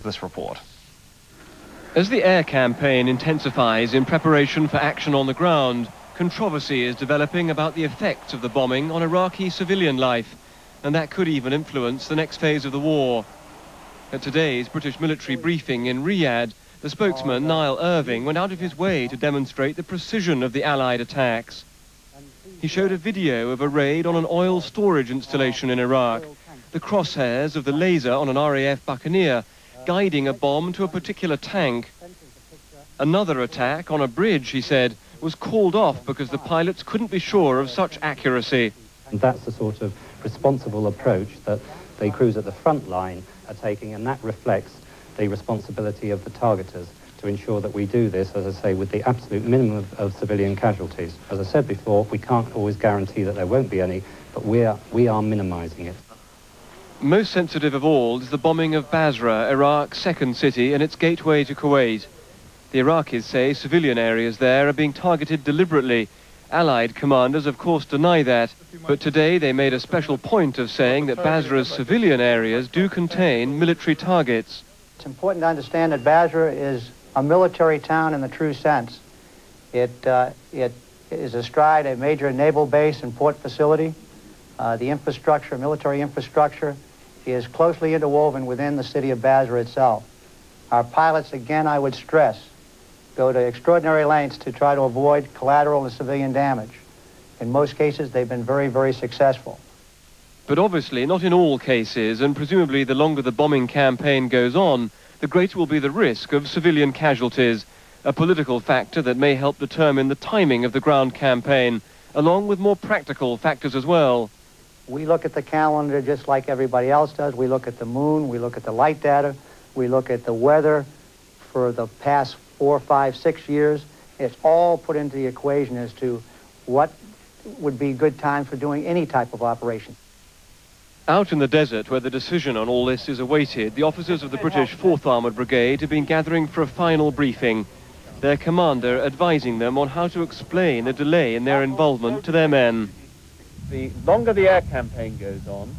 this report. As the air campaign intensifies in preparation for action on the ground, controversy is developing about the effects of the bombing on Iraqi civilian life, and that could even influence the next phase of the war. At today's British military briefing in Riyadh, the spokesman, Niall Irving, went out of his way to demonstrate the precision of the Allied attacks. He showed a video of a raid on an oil storage installation in Iraq, the crosshairs of the laser on an RAF Buccaneer guiding a bomb to a particular tank. Another attack on a bridge, he said, was called off because the pilots couldn't be sure of such accuracy. And that's the sort of responsible approach that the crews at the front line are taking, and that reflects the responsibility of the targeters to ensure that we do this, as I say, with the absolute minimum of civilian casualties. As I said before, we can't always guarantee that there won't be any, but we are minimising it. Most sensitive of all is the bombing of Basra, Iraq's second city and its gateway to Kuwait. The Iraqis say civilian areas there are being targeted deliberately. Allied commanders, of course, deny that, but today they made a special point of saying that Basra's civilian areas do contain military targets. It's important to understand that Basra is a military town in the true sense. It is astride a major naval base and port facility. The infrastructure, military infrastructure, is closely interwoven within the city of Basra itself. Our pilots, again, I would stress, go to extraordinary lengths to try to avoid collateral and civilian damage. In most cases, they've been very, very successful. But obviously not in all cases, and presumably the longer the bombing campaign goes on, the greater will be the risk of civilian casualties, a political factor that may help determine the timing of the ground campaign, along with more practical factors as well. We look at the calendar just like everybody else does. We look at the moon, we look at the light data, we look at the weather for the past 4, 5, 6 years. It's all put into the equation as to what would be good time for doing any type of operation. Out in the desert, where the decision on all this is awaited, the officers of the British 4th Armoured Brigade have been gathering for a final briefing, their commander advising them on how to explain a delay in their involvement to their men. The longer the air campaign goes on,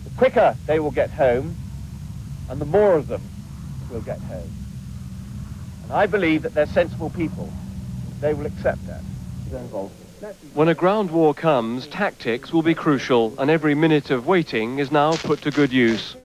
the quicker they will get home, and the more of them will get home. And I believe that they're sensible people. They will accept that. When a ground war comes, tactics will be crucial, and every minute of waiting is now put to good use.